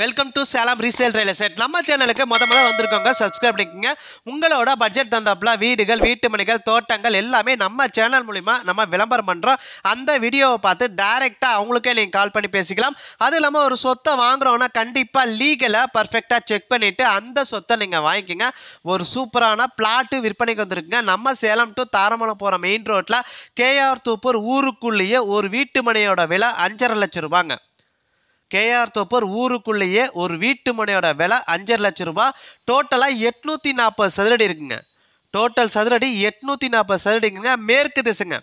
Welcome to Salem resale real estate. நம்ம சேனலுக்கு முதல்ல வந்திருக்கோங்க, சப்ஸ்கிரைப் பண்ணிக்கோங்க. உங்களோட பட்ஜெட் தந்தாப்புல வீடுகள், வீட்டு மனைகள், தோட்டங்கள் எல்லாமே நம்ம சேனல் மூலிமா நம்ம விளம்பரம் பண்ணுறோம். அந்த வீடியோவை பார்த்து டைரெக்டாக அவங்களுக்கே நீங்கள் கால் பண்ணி பேசிக்கலாம். அது இல்லாமல் ஒரு சொத்தை வாங்குறோன்னா கண்டிப்பாக லீகலாக பர்ஃபெக்டாக செக் பண்ணிவிட்டு அந்த சொத்தை நீங்கள் வாங்கிக்கோங்க. ஒரு சூப்பரான பிளாட்டு விற்பனைக்கு வந்திருக்குங்க. நம்ம சேலம் டு தாரமணம் போகிற மெயின் ரோட்டில் கேஆர் தோப்பூர் ஊருக்குள்ளேயே ஒரு வீட்டு மனையோட விலை 5.5 லட்சம் ரூபாங்க. கேஆர் தோப்பூர் ஊருக்குள்ளேயே ஒரு வீட்டு மனையோட விலை 5.5 லட்சம் ரூபாய். டோட்டலாக 840 சதுரடி இருக்குங்க. டோட்டல் சதுரடி 840 சதுரடிங்க. மேற்கு திசைங்க.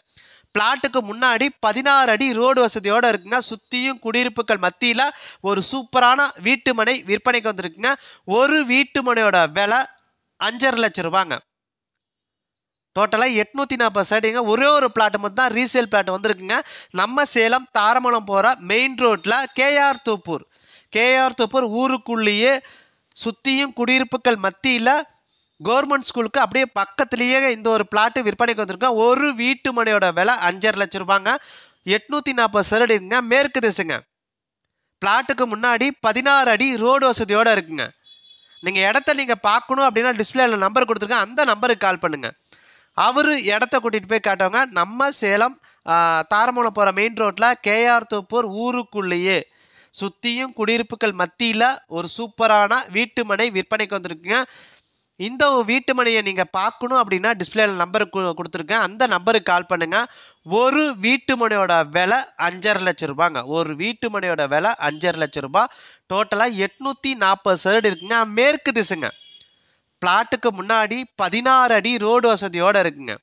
பிளாட்டுக்கு முன்னாடி 16 அடி ரோடு வசதியோடு இருக்குங்க. சுற்றியும் குடியிருப்புகள் மத்தியில் ஒரு சூப்பரான வீட்டு மனை விற்பனைக்கு வந்திருக்குங்க. ஒரு வீட்டு மனையோட விலை 5.5 லட்சம் ரூபாங்க. டோட்டலாக 840 சைடுங்க. ஒரே ஒரு பிளாட் மட்டும் தான் ரீசேல் பிளாட் வந்திருக்குங்க. நம்ம சேலம் தாரமணம் போகிற மெயின் ரோட்டில் கேஆர் தோப்பூர் ஊருக்குள்ளேயே சுற்றியும் குடியிருப்புகள் மத்தியில் கவர்மெண்ட் ஸ்கூலுக்கு அப்படியே பக்கத்துலேயே இந்த ஒரு பிளாட்டு விற்பனைக்கு வந்திருக்கோம். ஒரு வீட்டு மனையோட விலை 5.5 லட்சம் ரூபாங்க. 840 சதுரடிங்க. மேற்கு திசைங்க. பிளாட்டுக்கு முன்னாடி 16 அடி ரோடு வசதியோடு இருக்குங்க. நீங்கள் இடத்த நீங்கள் பார்க்கணும் அப்படின்னா டிஸ்பிளேல நம்பர் கொடுத்துருக்கேன், அந்த நம்பருக்கு கால் பண்ணுங்கள். அவர் இடத்த கூட்டிகிட்டு போய் காட்டுவாங்க. நம்ம சேலம் தாரமணம் போகிற மெயின் ரோட்டில் கேஆர் தோப்பூர் ஊருக்குள்ளேயே சுற்றியும் குடியிருப்புகள் மத்தியில் ஒரு சூப்பரான வீட்டு மனை விற்பனைக்கு வந்திருக்குங்க. இந்த வீட்டு மனையை நீங்கள் பார்க்கணும் அப்படின்னா டிஸ்பிளேல நம்பர் கொடுத்துருக்கேன், அந்த நம்பருக்கு கால் பண்ணுங்கள். ஒரு வீட்டு மனையோட விலை 5.5 லட்சம் ரூபாங்க. ஒரு வீட்டு மனையோட விலை 5.5 லட்சம் ரூபாய். டோட்டலாக 840 சதுரடி இருக்குங்க. மேற்கு திசைங்க. பிளாட்டுக்கு முன்னாடி 16 அடி ரோடு வசதியோடு இருக்குங்க.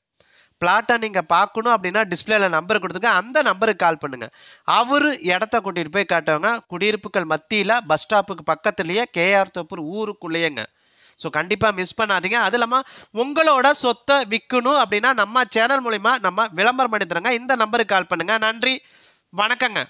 பிளாட்டை நீங்கள் பார்க்கணும் அப்படின்னா டிஸ்பிளேல நம்பர் கொடுத்துருங்க, அந்த நம்பருக்கு கால் பண்ணுங்கள். அவர் இடத்த கூட்டிகிட்டு போய் காட்டுவாங்க. குடியிருப்புகள் மத்தியில் பஸ் ஸ்டாப்புக்கு பக்கத்துலேயே கேஆர் தோப்பூர் ஊருக்குள்ளேயேங்க. ஸோ கண்டிப்பாக மிஸ் பண்ணாதீங்க. அது இல்லாமல் உங்களோட சொத்தை விற்கணும் அப்படின்னா நம்ம சேனல் மூலிமா நம்ம விளம்பரம் பண்ணி தரோங்க. இந்த நம்பருக்கு கால் பண்ணுங்கள். நன்றி, வணக்கங்க.